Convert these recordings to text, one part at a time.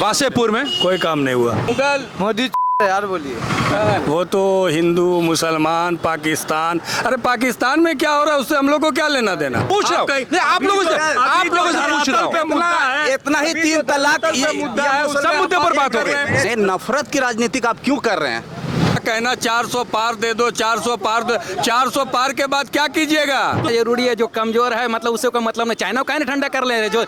वासेपुर में कोई काम नहीं हुआ। मुगल मोदी यार बोलिए। वो तो हिंदू मुसलमान पाकिस्तान, अरे पाकिस्तान में क्या हो रहा है उससे हम लोग को क्या लेना देना। पूछ रहा हूँ नहीं, आप लोगों से पूछ रहा हूँ। इतना ही 3 तलाक सब मुद्दे पर बात हो गई। ये नफरत की राजनीति आप क्यों कर रहे हैं? कहना 400 पार दे दो, 400 पार दो, 400 पार के बाद क्या कीजिएगा। जरूरी है, जो कमजोर है मतलब उससे कोई मतलब नहीं। चाइना का ठंडा कर ले रहे जो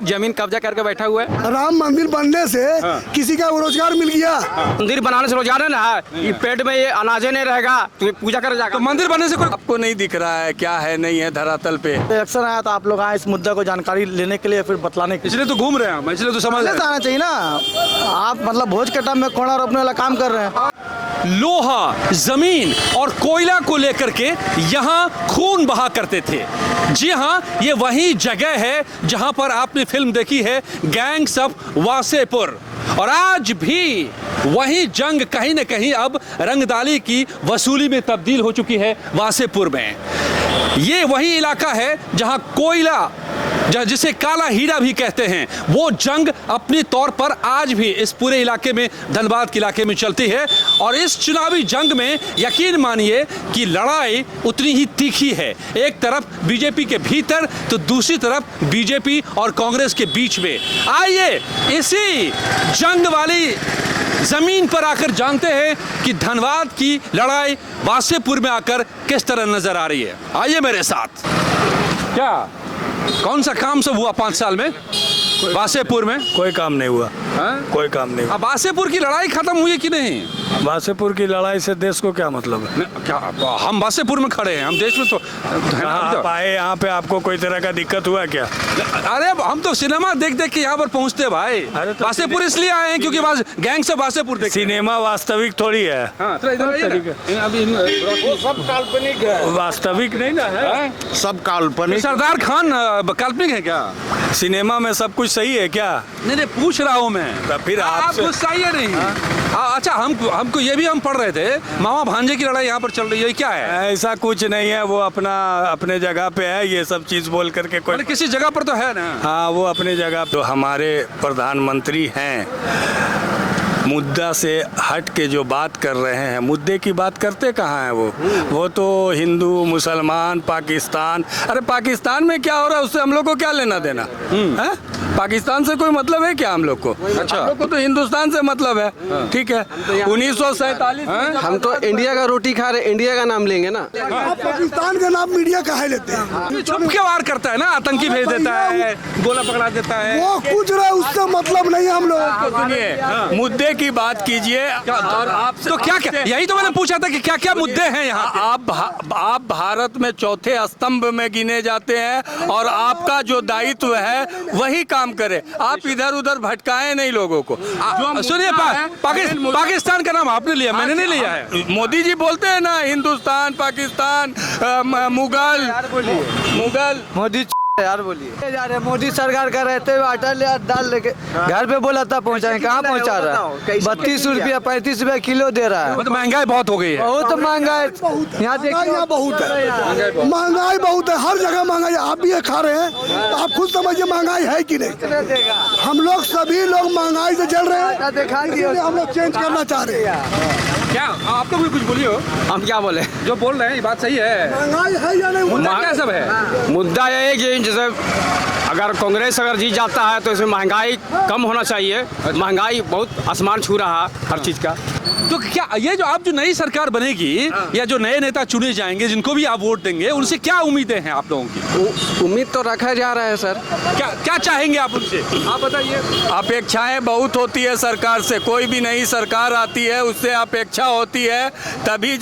जमीन कब्जा करके बैठा हुआ है। राम मंदिर बनने से किसी का रोजगार मिल गया। मंदिर बनाने से रोजगार है ना, ये पेट में ये अनाजे नहीं रहेगा तो पूजा कर जाएगा। तो मंदिर बनने से कोई आपको नहीं दिख रहा है क्या है नहीं है धरातल पे। इलेक्शन आया तो आप लोग आए इस मुद्दा को जानकारी लेने के लिए, फिर बतलाने के लिए। इसलिए तो घूम रहे हैं हम, इसलिए तो समझ रहे हैं। आना चाहिए ना। आप मतलब भोज के टाइम में कोड़ा रोपने वाला काम कर रहे हैं। लोहा, जमीन और कोयला को लेकर के यहाँ खून बहा करते थे। जी हाँ, ये वही जगह है जहाँ पर आपने फिल्म देखी है गैंग्स ऑफ वासेपुर। और आज भी वही जंग कहीं न कहीं अब रंगदाली की वसूली में तब्दील हो चुकी है वासेपुर में। ये वही इलाका है जहाँ कोयला, जिसे काला हीरा भी कहते हैं, वो जंग अपने तौर पर आज भी इस पूरे इलाके में, धनबाद के इलाके में चलती है। और इस चुनावी जंग में यकीन मानिए कि लड़ाई उतनी ही तीखी है। एक तरफ बीजेपी के भीतर तो दूसरी तरफ बीजेपी और कांग्रेस के बीच में। आइए इसी जंग वाली जमीन पर आकर जानते हैं कि धनबाद की लड़ाई वासेपुर में आकर किस तरह नजर आ रही है। आइए मेरे साथ। क्या कौन सा काम सब हुआ 5 साल में वासेपुर में? कोई काम नहीं हुआ। कोई काम नहीं। अब वासेपुर की लड़ाई खत्म हुई कि नहीं? वासेपुर की लड़ाई से देश को क्या मतलब है? क्या हम वासेपुर में खड़े हैं, हम देश में तो आप आए यहाँ पे, आपको कोई तरह का दिक्कत हुआ क्या? अरे हम तो सिनेमा देख देख के यहाँ पर पहुँचते भाई। अरे तो वासेपुर इसलिए आए हैं क्योंकि गैंग से वासेपुर देख। सिनेमा वास्तविक थोड़ी है। सब काल्पनिक है, वास्तविक नहीं ना है, सब काल्पनिक। सरदार खान काल्पनिक है क्या? सिनेमा में सब कुछ सही है क्या? नहीं नहीं, पूछ रहा हूँ मैं। तो फिर आप गुस्सा ही है नहीं? अच्छा, हमको ये भी हम पढ़ रहे थे, मामा भांजे की लड़ाई यहाँ पर चल रही है, क्या है? ऐसा कुछ नहीं है, वो अपने जगह पे है। ये सब चीज बोल करके कोई किसी जगह पर तो है ना। हाँ, वो अपने जगह तो हमारे प्रधानमंत्री हैं, मुद्दा से हट के जो बात कर रहे हैं, मुद्दे की बात करते कहाँ हैं वो तो हिंदू मुसलमान पाकिस्तान, अरे पाकिस्तान में क्या हो रहा है उससे हम लोग को क्या लेना देना है? पाकिस्तान से कोई मतलब है क्या हम लोग को? अच्छा, हम लोग को तो हिंदुस्तान से मतलब है। ठीक है, 1947 हम तो इंडिया का रोटी खा रहे, इंडिया का नाम लेंगे ना। आप पाकिस्तान का नाम मीडिया काहे लेते हैं? छुप के वार करता है ना, आतंकी भेज देता है, गोला पकड़ा देता है। वो कुछ रहा उससे मतलब नहीं हम लोग। सुनिए, मुद्दे की बात कीजिए। और आप तो क्या यही तो मैंने पूछा था कि क्या क्या मुद्दे हैं यहाँ? आप भारत में चौथे स्तंभ में गिने जाते हैं और आपका जो दायित्व है वही काम करे। आप इधर उधर भटकाए नहीं लोगों को। सुनिए, पाकिस्तान का नाम आपने लिया, मैंने नहीं लिया है। मोदी जी बोलते हैं ना हिंदुस्तान पाकिस्तान मुगल मोदी यार बोलिए। जा रहे मोदी सरकार का रहते हुए आटा ले दाल लेके घर पे बोला था पहुँचाए, कहाँ पहुँचा रहा है? 32 रुपया 35 रुपया किलो दे रहा है। तो महंगाई बहुत हो गई है। बहुत महंगाई यहाँ देखिए, यहाँ बहुत है, महंगाई बहुत है, हर जगह महंगाई। आप भी ये खा रहे हैं तो आप खुद समझिए महंगाई है कि नहीं। हम लोग सभी लोग महंगाई से चल रहे हैं, इसलिए हम लोग चेंज करना चाह रहे हैं। क्या आप लोग भी कुछ बोलिए? हम क्या बोले? जो बोल रहे हैं ये बात सही है। महंगाई है या नहीं? मुद्दा क्या सब है? मुद्दा यह है कि जैसे अगर कांग्रेस अगर जीत जाता है तो इसमें महंगाई कम होना चाहिए। महंगाई बहुत आसमान छू रहा है हर चीज का। तो क्या ये जो नई सरकार बनेगी या जो नए नेता चुने जाएंगे जिनको भी आप वोट देंगे, उनसे क्या उम्मीदें हैं आप लोगों की? उम्मीद तो रखा जा रहा है सर। क्या चाहेंगे आप उनसे? आप बताइए। अपेक्षाएं बहुत होती है सरकार से, कोई भी नई सरकार आती है उससे अपेक्षा होती है, तभी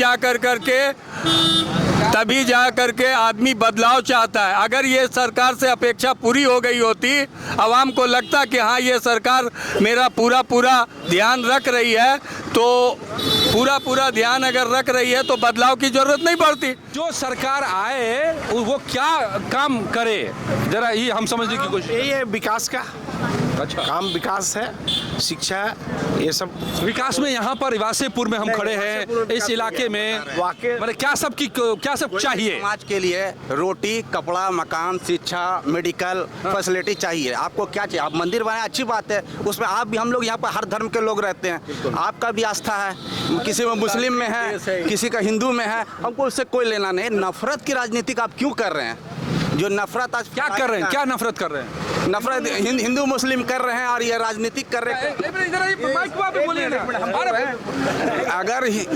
जा करके आदमी बदलाव चाहता है। अगर ये सरकार से अपेक्षा पूरी हो गई होती, आवाम को लगता कि हाँ ये सरकार मेरा पूरा ध्यान रख रही है, तो पूरा ध्यान अगर रख रही है तो बदलाव की जरूरत नहीं पड़ती। जो सरकार आए वो क्या काम करे, जरा ये हम समझने की कोशिश। यही है विकास का, अच्छा। काम विकास है, शिक्षा है, ये सब विकास में यहाँ पर वासेपुर में हम खड़े हैं, इस इलाके में वाकई- मतलब क्या सब चाहिए? समाज के लिए रोटी, कपड़ा, मकान, शिक्षा, मेडिकल फैसिलिटी चाहिए। आपको क्या चाहिए? आप मंदिर बनाए, अच्छी बात है, उसमें आप भी, हम लोग यहाँ पर हर धर्म के लोग रहते हैं, आपका भी आस्था है, किसी में मुस्लिम में है, किसी का हिंदू में है, हमको उससे कोई लेना नहीं। नफरत की राजनीति आप क्यों कर रहे हैं? जो नफरत आज क्या कर रहे हैं, क्या नफरत कर रहे हैं? नफरत हिंदू मुस्लिम कर रहे हैं और ये राजनीतिक कर रहे हैं।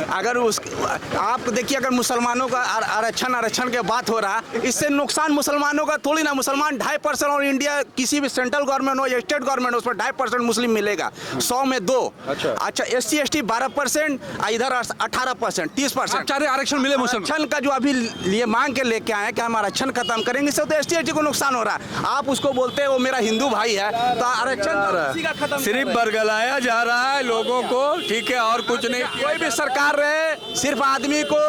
अगर उस आप देखिए, अगर मुसलमानों का आरक्षण के बात हो रहा है, इससे नुकसान मुसलमानों का थोड़ी ना। मुसलमान 2.5% और इंडिया किसी भी सेंट्रल गवर्नमेंट हो या स्टेट गवर्नमेंट हो, उसमें 2.5% मुस्लिम मिलेगा, 100 में 2। अच्छा, SC ST 12%, इधर 18%, 30%। चारे आरक्षण मिले मुसलमान। आरक्षण का जो अभी ये मांग के लेके आए कि हम आरक्षण खत्म करेंगे, इससे तो ST ST को नुकसान हो रहा है। आप उसको बोलते हैं वो मेरा हिंदू भाई है, तो आरक्षण तो उसी का खत्म सिर्फ बरगलाया जा रहा है लोगों को, ठीक है, और कुछ नहीं। कोई भी सरकार रहे, सिर्फ आदमी को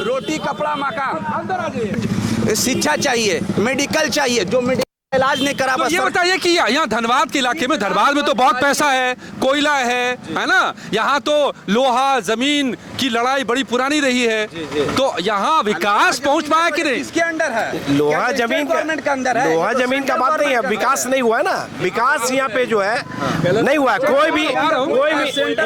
रोटी, कपड़ा, मकान, शिक्षा चाहिए, मेडिकल चाहिए। जो मेडिकल इलाज नहीं करा, तो बस ये बताइए कि यहाँ धनबाद के इलाके में, धनबाद में तो बहुत पैसा है, कोयला है ना? यहाँ तो लोहा जमीन की लड़ाई बड़ी पुरानी रही है, तो यहाँ विकास पहुँच पाया कि नहीं? इसके अंदर है, लोहा जमीन गवर्नमेंट के अंदर है। लोहा जमीन का बात नहीं है, विकास नहीं हुआ है ना, विकास यहाँ पे जो है नहीं हुआ है। कोई भी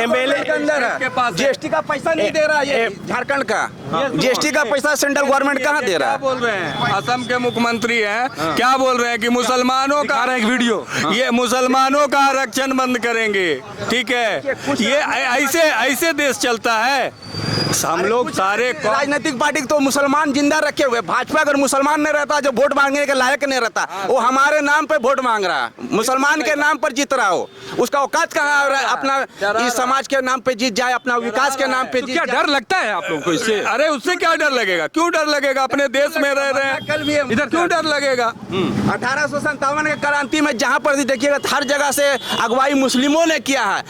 MLA के अंदर है, GST का पैसा नहीं दे रहा है ये झारखंड का। GST का पैसा सेंट्रल गवर्नमेंट कहाँ दे रहा क्या है? बोल रहे हैं? असम के मुख्यमंत्री हैं, क्या बोल रहे हैं कि मुसलमानों का एक वीडियो, ये मुसलमानों का आरक्षण बंद करेंगे, ठीक है। ये ऐसे देश चलता है। हम लोग सारे राजनीतिक पार्टी तो मुसलमान जिंदा रखे हुए। भाजपा अगर मुसलमान नहीं रहता, जो वोट मांगने के लायक नहीं रहता, वो हमारे नाम पे वोट मांग रहा है, मुसलमान के नाम पर जीत रहा हो, उसका औकात कहाँ है? अपना इस समाज के नाम पे जीत जाए, अपना विकास के नाम पे तो जीत क्या जाए। डर लगता है आप लोगों को इससे? अरे उससे क्या डर लगेगा? क्यों डर लगेगा? अपने देश में रह रहे हैं, कल भी इधर क्यों डर लगेगा? 1857 के क्रांति में जहाँ पर भी देखिएगा, हर जगह से अगुवाई मुस्लिमों ने किया है।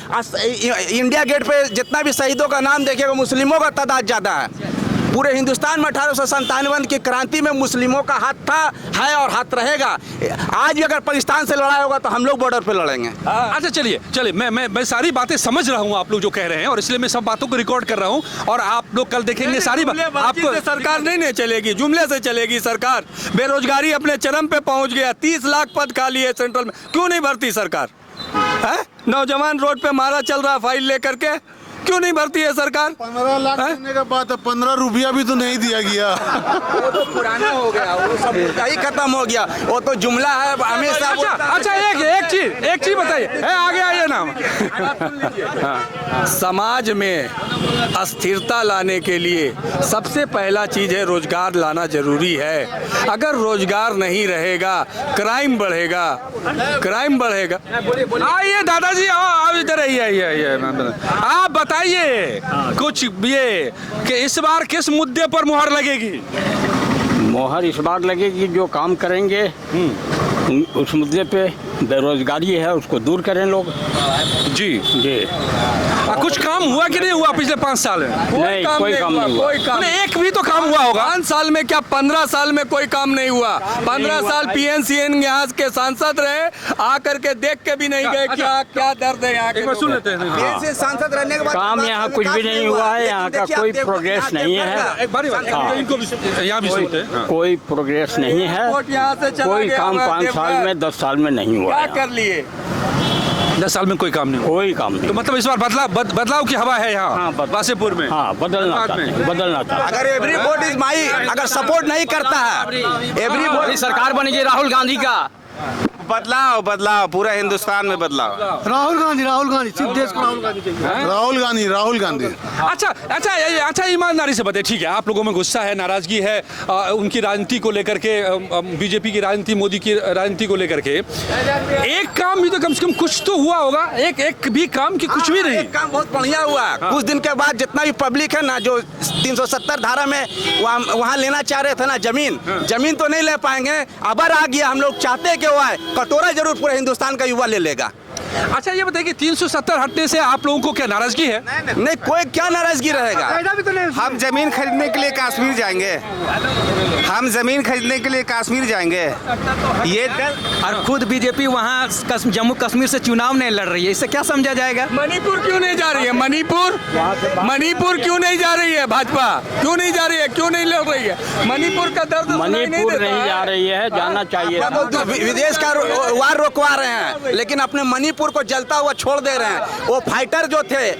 इंडिया गेट पे जितना भी शहीदों का नाम देखिएगा, मुस्लिमों का तादाद ज्यादा है। पूरे हिंदुस्तान में 1857 की क्रांति में मुस्लिमों का हाथ था, है और हाथ रहेगा। आज भी अगर पाकिस्तान से लड़ाई होगा तो हम लोग बॉर्डर पे लड़ेंगे। अच्छा, चलिए मैं सारी बातें समझ रहा हूँ आप लोग जो कह रहे हैं, और इसलिए मैं सब बातों को रिकॉर्ड कर रहा हूँ, और आप लोग कल देखेंगे सारी बात। आपको सरकार नहीं चलेगी, जुमले से चलेगी सरकार। बेरोजगारी अपने चरम पे पहुंच गया, 30 लाख पद खाली है सेंट्रल में, क्यों नहीं भरती सरकार? है नौजवान रोड पे मारा चल रहा फाइल लेकर के, क्यों नहीं भरती है सरकार? 15 लाख देने का बात है, 15 रुपया भी तो नहीं दिया गया। वो तो पुराना हो गया, वो सब ही खत्म हो गया, वो तो जुमला है हमेशा। अच्छा, एक चीज बताइए, आगे आइए ना। समाज में अस्थिरता लाने के लिए सबसे पहला चीज है रोजगार लाना जरूरी है। अगर रोजगार नहीं रहेगा, क्राइम बढ़ेगा, क्राइम बढ़ेगा। आइए दादाजी, आओ इधर आइए। आप बताइए कुछ ये कि इस बार किस मुद्दे पर मुहर लगेगी? मोहर इस बार लगेगी जो काम करेंगे उस मुद्दे पे। बेरोजगारी है, उसको दूर करें लोग। जी। कुछ काम हुआ कि नहीं हुआ पिछले 5 साल में? नहीं, कोई काम नहीं हुआ। कोई काम एक भी तो काम हुआ होगा। 5 साल में क्या, 15 साल में कोई काम नहीं हुआ। 15 साल PNCN यहाँ के सांसद रहे, आकर के देख के भी नहीं गए क्या दर्द है यहाँ के। सुन लेते हैं। सांसद रहने के बाद काम यहाँ कुछ भी नहीं हुआ है, यहाँ का कोई प्रोग्रेस नहीं है। एक बारी इनको भी यहाँ भी सुनते हैं। कोई प्रोग्रेस नहीं है, वोट यहाँ से चला कोई गया, काम मैं 5 साल में 10 साल में नहीं हुआ। क्या कर लिए? 10 साल में कोई काम नहीं हुआ। कोई काम तो नहीं। मतलब इस बार बदलाव की हवा है यहाँ। हाँ, वासेपुर में। हाँ, बदलना चाहते। अगर एवरी वोट इज माई, अगर सपोर्ट नहीं करता है, एवरी वोट सरकार बनी राहुल गांधी का। बदलाव पूरा हिंदुस्तान में बदलाव। राहुल गांधी सिर्फ देश को राहुल गांधी चाहिए। राहुल गांधी। अच्छा, ईमानदारी से बताइए, ठीक है, आप लोगों में गुस्सा है, नाराजगी है उनकी राजनीति को लेकर के, बीजेपी की राजनीति, मोदी की राजनीति को लेकर के। एक काम भी तो कम से कम कुछ तो हुआ होगा। एक भी काम की कुछ भी नहीं। एक काम बहुत बढ़िया हुआ। कुछ दिन के बाद जितना भी पब्लिक है ना, जो 370 धारा में वहाँ लेना चाह रहे थे ना जमीन तो नहीं ले पाएंगे। अबर आ गया, हम लोग चाहते कि वो आए, कटोरा जरूर पूरे हिंदुस्तान का युवा ले लेगा। अच्छा ये बताइए कि 370 हटने से आप लोगों को क्या नाराजगी है? नहीं, कोई क्या नाराजगी रहेगा। हम जमीन खरीदने के लिए कश्मीर जाएंगे, हम जमीन खरीदने के लिए कश्मीर जाएंगे। ये और खुद बीजेपी वहाँ जम्मू कश्मीर से चुनाव नहीं लड़ रही है, इससे क्या समझा जाएगा? मणिपुर क्यों नहीं जा रही है? मणिपुर क्यों नहीं जा रही है? भाजपा क्यों नहीं जा रही है? क्यों नहीं लड़ रही है? मणिपुर का दर्द मणिपुर नहीं जा रही है, जाना चाहिए। विदेश का वार रोकवा रहे हैं, लेकिन अपने मणिपुर को जलता हुआ छोड़ दे रहे हैं। वो फाइटर जो थे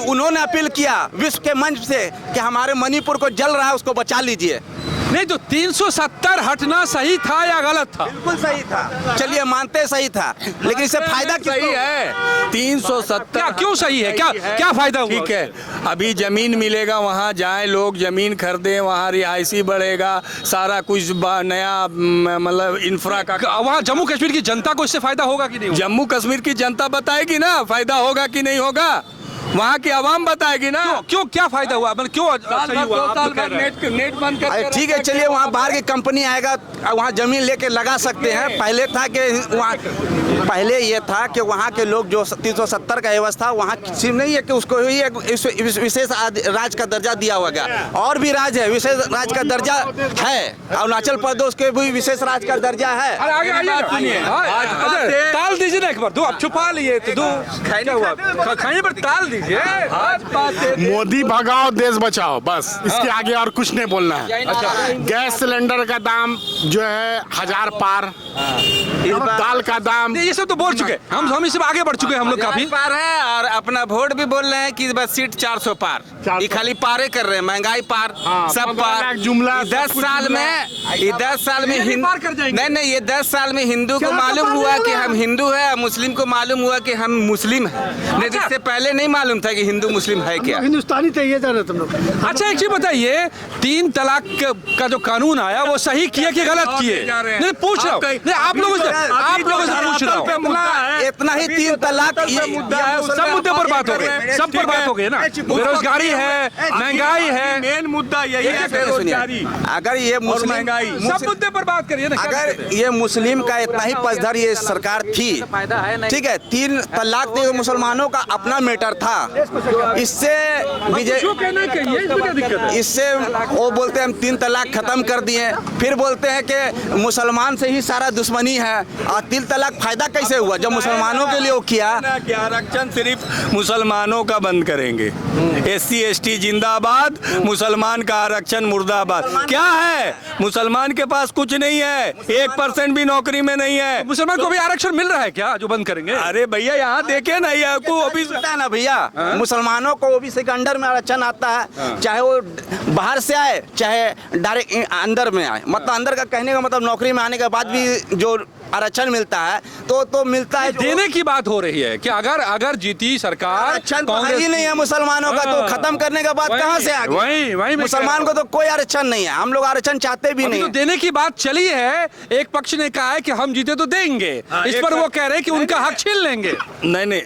उन्होंने अपील किया विश्व के मंच से कि हमारे मणिपुर को जल रहा है, उसको बचा लीजिए। नहीं तो 370 हटना सही था या गलत था? बिल्कुल सही था, चलिए मानते सही था, लेकिन इससे फायदा सही है। 370 क्या क्यों सही है? क्या फायदा हुआ? ठीक है, अभी जमीन मिलेगा, वहाँ जाए लोग, जमीन खरीदे, वहाँ रिहायशी बढ़ेगा, सारा कुछ नया मतलब इंफ्रा का। वहाँ जम्मू कश्मीर की जनता को इससे फायदा होगा कि नहीं होगा? जम्मू कश्मीर की जनता बताएगी ना फायदा होगा कि नहीं होगा, वहाँ की आवाम बताएगी ना। क्यों क्या फायदा हुआ? मतलब क्यों सही हुआ? आप तो कह रहे हैं। नेट बंद कर। ठीक है, चलिए वहाँ बाहर की कंपनी आएगा, वहाँ जमीन लेके लगा सकते हैं। पहले था कि वहाँ पहले ये था कि वहाँ के लोग जो 370 का व्यवस्था वहाँ किसी नहीं है कि उसको ही एक विशेष राज का दर्जा दिया होगा। और भी राज है, विशेष राज का दर्जा है। अरुणाचल प्रदेश के भी विशेष राज का दर्जा है। आगे आइए, ताल दीजिए ना एक बार। दो आप छुपा लिए तो दो क्या हुआ? खाने पर ताल दीजिए। मोदी भगाओ देश बचाओ, बस इसके आगे और कुछ नहीं बोलना है। गैस सिलेंडर का दाम जो है 1000 पार, दाल का दाम, ये सब तो बोल चुके हम इससे आगे बढ़ चुके हैं हम लोग काफी पार है। और अपना वोट भी बोल रहे हैं कि बस सीट 400 पार, ये खाली पारे कर रहे हैं। महंगाई पार, सब पार। जुमला 10 साल में ये 10 साल में नहीं, ये 10 साल में हिंदू को मालूम हुआ कि हम हिंदू है, मुस्लिम को मालूम हुआ कि हम मुस्लिम है। नहीं, इससे पहले नहीं मालूम था कि हिंदू मुस्लिम है क्या। हिंदुस्तानी थे ये जाने तुम लोग। अच्छा एक चीज बताइए, 3 तलाक का जो कानून आया वो सही किया कि गलत किए? नहीं पूछ रहा हूँ, नहीं आप लोगों से पूछ रहा हूँ। इतना ही 3 तलाक मुद्दा है, सब मुद्दे पर बात हो गई, सब पर बात हो गई ना। बेरोजगारी है, महंगाई है, मेन मुद्दा यही है, बेरोजगारी। अगर ये मुस्लिम महंगाई, सब मुद्दे पर बात करिए ना। अगर ये मुस्लिम का इतना ही पसधर ये सरकार थी, ठीक है, 3 तलाक तो मुसलमानों का अपना मैटर था। इससे इससे वो बोलते हैं हम 3 तलाक खत्म कर दिए, फिर बोलते हैं कि मुसलमान से ही सारा दुश्मनी है। और 3 तलाक फायदा कैसे हुआ जब मुसलमानों के लिए वो किया? आरक्षण सिर्फ मुसलमानों का बंद करेंगे। SC ST जिंदाबाद, मुसलमान का आरक्षण मुर्दाबाद। क्या है? मुसलमान के पास कुछ नहीं है, 1% भी नौकरी में नहीं है। मुसलमान को भी आरक्षण मिल रहा है क्या जो बंद करेंगे? अरे भैया यहाँ देखे ना, ये आपको अभी है ना भैया, मुसलमानों को ओबीसी के अंडर में आरक्षण आता है, चाहे वो बाहर से आए चाहे डायरेक्ट अंदर में आए। मतलब अंदर का कहने का मतलब नौकरी में आने के बाद भी जो आरक्षण मिलता है तो मिलता है। देने की बात हो रही है कि अगर जीती सरकार, आरक्षण तो ही नहीं है मुसलमानों का, तो खत्म करने के बाद कहाँ से आ गए? वही मुसलमान को तो कोई आरक्षण नहीं है, हम लोग आरक्षण चाहते भी नहीं। तो देने की बात चली है, एक पक्ष ने कहा है कि हम जीते तो देंगे, इस पर वो कह रहे हैं कि उनका हक छीन लेंगे। नहीं,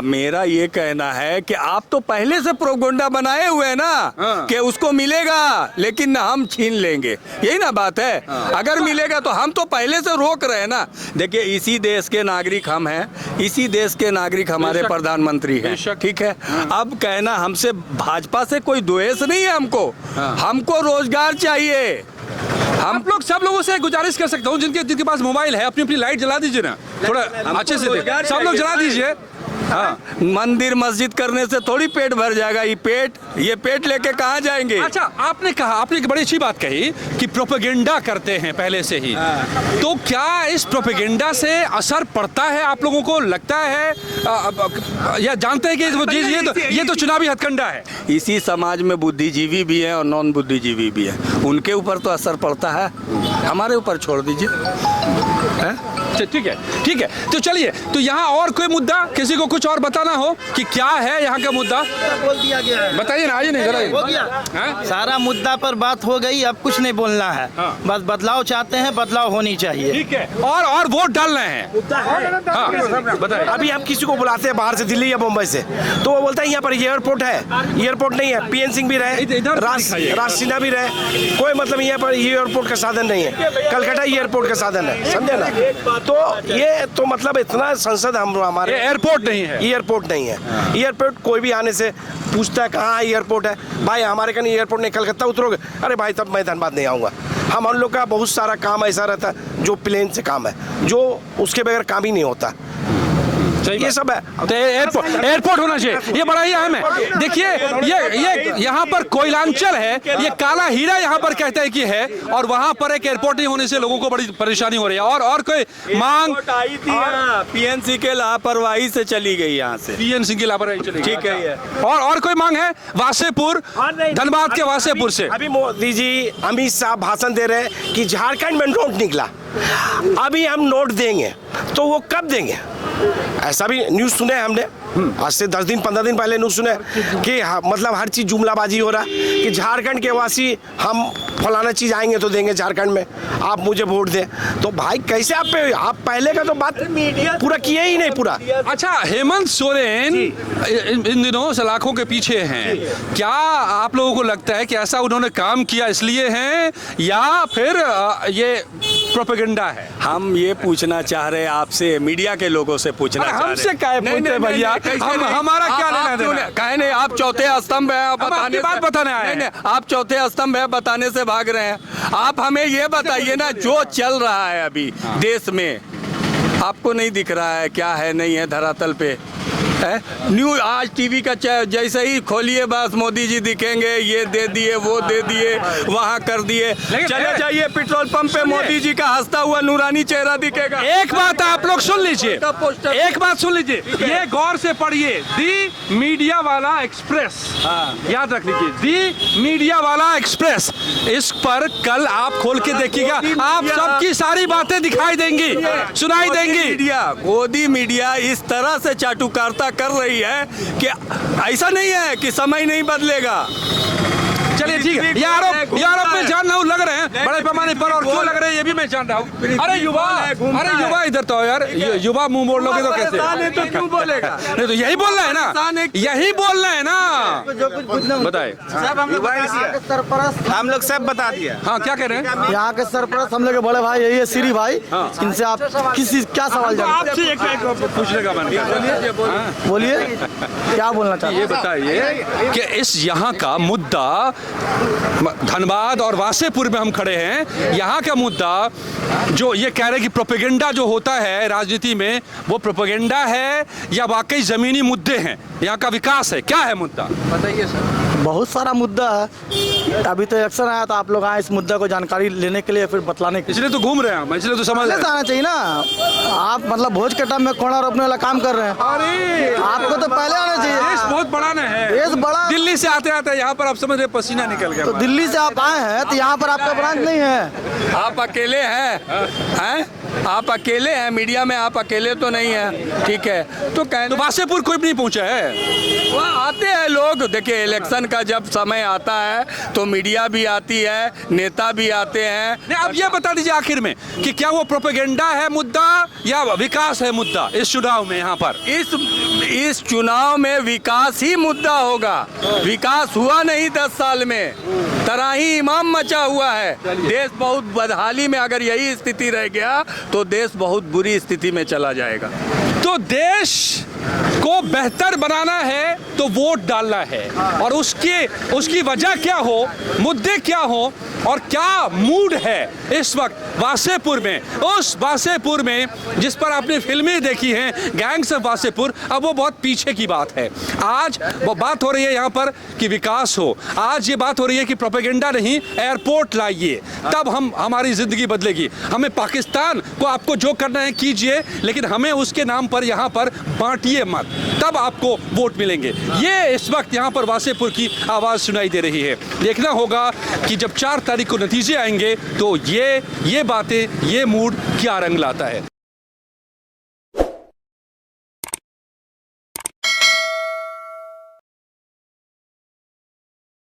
मेरा ये कहना है कि आप तो पहले से प्रोपगेंडा बनाए हुए हैं ना कि उसको मिलेगा लेकिन हम छीन लेंगे, यही ना बात है। अगर मिलेगा तो हम तो पहले से रोक रहे हैं ना। देखिए, इसी देश के नागरिक हम हैं, इसी देश के नागरिक हमारे प्रधानमंत्री हैं, ठीक है। अब कहना हमसे भाजपा से कोई द्वेष नहीं है, हमको रोजगार चाहिए। हम लोग सब लोगों से गुजारिश कर सकता हूँ, जिनके पास मोबाइल है अपनी लाइट जला दीजिए ना, थोड़ा अच्छे से सब लोग जला दीजिए। हाँ, मंदिर मस्जिद करने से थोड़ी पेट भर जाएगा। ये पेट लेके कहाँ जाएंगे? अच्छा, आपने एक बड़ी अच्छी बात कही कि प्रोपेगेंडा करते हैं पहले से ही, तो क्या इस प्रोपेगेंडा से असर पड़ता है? आप लोगों को लगता है या जानते हैं कि ये तो चुनावी हथकंडा है? इसी समाज में बुद्धिजीवी भी हैं और नॉन बुद्धिजीवी भी हैं, उनके ऊपर तो असर पड़ता है, हमारे ऊपर छोड़ दीजिए। ठीक है, तो चलिए, तो यहाँ और कोई मुद्दा किसी को कुछ कुछ और बताना हो कि क्या है यहाँ का मुद्दा, बोल दिया गया है, बताइए ना, आइए नहीं जरा। हो गया हाँ? सारा मुद्दा पर बात हो गई, अब कुछ नहीं बोलना है। हाँ। बस बदलाव चाहते हैं, बदलाव होनी चाहिए। ठीक है, और वोट डालना है। हाँ, बताइए। अभी हम किसी को बुलाते हैं बाहर से, दिल्ली या मुंबई से, तो वो बोलता है यहाँ पर एयरपोर्ट है, एयरपोर्ट नहीं है। पीएन सिंह भी रहे, राज सिन्हा भी रहे, कोई मतलब यहाँ पर एयरपोर्ट का साधन नहीं है। कलकत्ता एयरपोर्ट का साधन है, समझे ना। तो ये तो मतलब इतना संसद हमारे एयरपोर्ट नहीं है, एयरपोर्ट नहीं है। एयरपोर्ट कोई भी आने से पूछता है कहाँ एयरपोर्ट है, भाई हमारे कहीं एयरपोर्ट नहीं, कलकत्ता उतरोगे, अरे भाई तब मैं धनबाद नहीं आऊँगा। हम लोग का बहुत सारा काम ऐसा रहता है जो प्लेन से काम है, जो उसके बगैर काम ही नहीं होता। ये सब है, तो एयरपोर्ट होना चाहिए, ये बड़ा ही अहम है। देखिए ये यहाँ पर कोयलांचल है, ये काला हीरा यहाँ पर कहते हैं कि है, और वहाँ पर एक एयरपोर्ट नहीं होने से लोगों को बड़ी परेशानी हो रही है। और कोई मांग आई थी, पीएनसी के लापरवाही से चली गई यहाँ से, पीएनसी की लापरवाही चली गई। ठीक है। और कोई मांग है वासेपुर, धनबाद के वासेपुर से। अभी मोदी जी अमित शाह भाषण दे रहे हैं कि झारखंड में नोट निकला, अभी हम नोट देंगे, तो वो कब देंगे? ऐसा भी न्यूज़ सुने हमने, आज से 10 दिन 15 दिन पहले न्यूज़ सुने कि मतलब हर चीज़ जुमलाबाजी हो रहा है कि झारखंड के वासी हम फलाना चीज़ आएंगे तो देंगे झारखंड में, आप मुझे वोट दें। तो भाई कैसे आप पहले का तो बात पूरा किए ही नहीं पूरा। अच्छा, हेमंत सोरेन इन दिनों सलाखों के पीछे हैं, क्या आप लोगों को लगता है कि ऐसा उन्होंने काम किया इसलिए हैं, या फिर ये प्रोपेगेंडा है? हम ये पूछना चाह रहे हैं आपसे, मीडिया के लोगों से पूछना चाह रहे हैं। हमसे क्या पूछते भैया, हमारा क्या लेना देना? कहे नहीं, आप चौथे स्तंभ है, आप आपकी बात बताने आए हैं। आप चौथे स्तंभ है बताने से भाग रहे हैं। आप हमें ये बताइए ना, जो चल रहा है अभी देश में, आपको नहीं दिख रहा है क्या है नहीं है धरातल पे है? न्यूज आज टीवी का जैसे ही खोलिए बस मोदी जी दिखेंगे, ये दे दिए, वो दे दिए, वहाँ कर दिए। चले जाइए पेट्रोल पंप पे, मोदी जी का हंसता हुआ नूरानी चेहरा दिखेगा। एक बात आप लोग सुन लीजिए, एक बात सुन लीजिए, ये गौर से पढ़िए, दी मीडिया वाला एक्सप्रेस, याद रख लीजिए, दी मीडिया वाला एक्सप्रेस। इस पर कल आप खोल के देखिएगा, आप सबकी सारी बातें दिखाई देंगी, सुनाई देंगी। मोदी मीडिया इस तरह से चाटुकारिता कर रही है कि ऐसा नहीं है कि समय नहीं बदलेगा। चलिए ठीक है, ये आरोप में जान रहा हूँ लग रहे हैं बड़े पैमाने पर, और क्यों लग रहे हैं ये भी मैं जान रहा हूँ। अरे युवा इधर तो यार, युवा मुंह मोड़ लोगे तो कैसे? तो क्यों बोलेगा? नहीं तो यही बोलना है ना, यही बोलना है ना, बताए। हम लोग सब बता दिया। हाँ, क्या कह रहे हैं? यहाँ के सरपरस्त हम लोग के बड़े भाई यही है श्री भाई, इनसे आप क्या सवाल आपसे एक पूछने का मन कर, बोलिए क्या बोलना चाहते हैं? ये बताइए कि इस यहाँ का मुद्दा, धनबाद और वासेपुर में हम खड़े हैं, यहाँ का मुद्दा जो ये कह रहे हैं कि प्रोपेगेंडा जो होता है राजनीति में, वो प्रोपेगेंडा है या वाकई जमीनी मुद्दे हैं, यहाँ का विकास है, क्या है मुद्दा? बताइए सर। बहुत सारा मुद्दा है, अभी तो इलेक्शन आया तो आप लोग आए इस मुद्दा को जानकारी लेने के लिए, फिर बतलाने के लिए। इसलिए तो घूम रहे हैं हम, इसलिए तो समझ आना चाहिए ना। आप मतलब भोज के टाइम में कोड़ा रोपने वाला काम कर रहे हैं, अरे आपको तो पहले आना चाहिए। देश बहुत बड़ा ना है, देश बड़ा, दिल्ली से आते आते यहाँ पर आप समझ रहे पसीना निकल गया। तो दिल्ली से आप आए हैं तो यहाँ पर आपका ब्रांच नहीं है, आप अकेले हैं? आप अकेले हैं मीडिया में, आप अकेले तो नहीं हैं, ठीक है। तो वासेपुर कोई भी नहीं पहुंचा है, वहाँ आते हैं लोग। देखिए इलेक्शन का जब समय आता है तो मीडिया भी आती है, नेता भी आते हैं। नहीं, अब ये बता दीजिए आखिर में कि क्या वो प्रोपेगेंडा है मुद्दा या विकास है मुद्दा इस चुनाव में? यहाँ पर इस चुनाव में विकास ही मुद्दा होगा। विकास हुआ नहीं 10 साल में, तराही इमाम मचा हुआ है। देश बहुत बदहाली में, अगर यही स्थिति रह गया तो देश बहुत बुरी स्थिति में चला जाएगा। तो देश को बेहतर बनाना है तो वोट डालना है, और उसकी वजह क्या हो, मुद्दे क्या हो, और क्या मूड है इस वक्त वासेपुर में, उस वासेपुर में जिस पर आपने फिल्में देखी हैं, गैंग्स ऑफ वासेपुर, अब वो बहुत पीछे की बात है। आज वो बात हो रही है यहाँ पर कि विकास हो, आज ये बात हो रही है कि प्रोपेगेंडा नहीं, एयरपोर्ट लाइए, तब हमारी जिंदगी बदलेगी। हमें पाकिस्तान को आपको जो करना है कीजिए, लेकिन हमें उसके नाम पर यहाँ पर बांटिए मत, तब आपको वोट मिलेंगे। ये इस वक्त यहाँ पर वासेपुर की आवाज़ सुनाई दे रही है। देखना होगा कि जब 4 तारीख को नतीजे आएंगे तो ये बातें, ये मूड क्या रंग लाता है।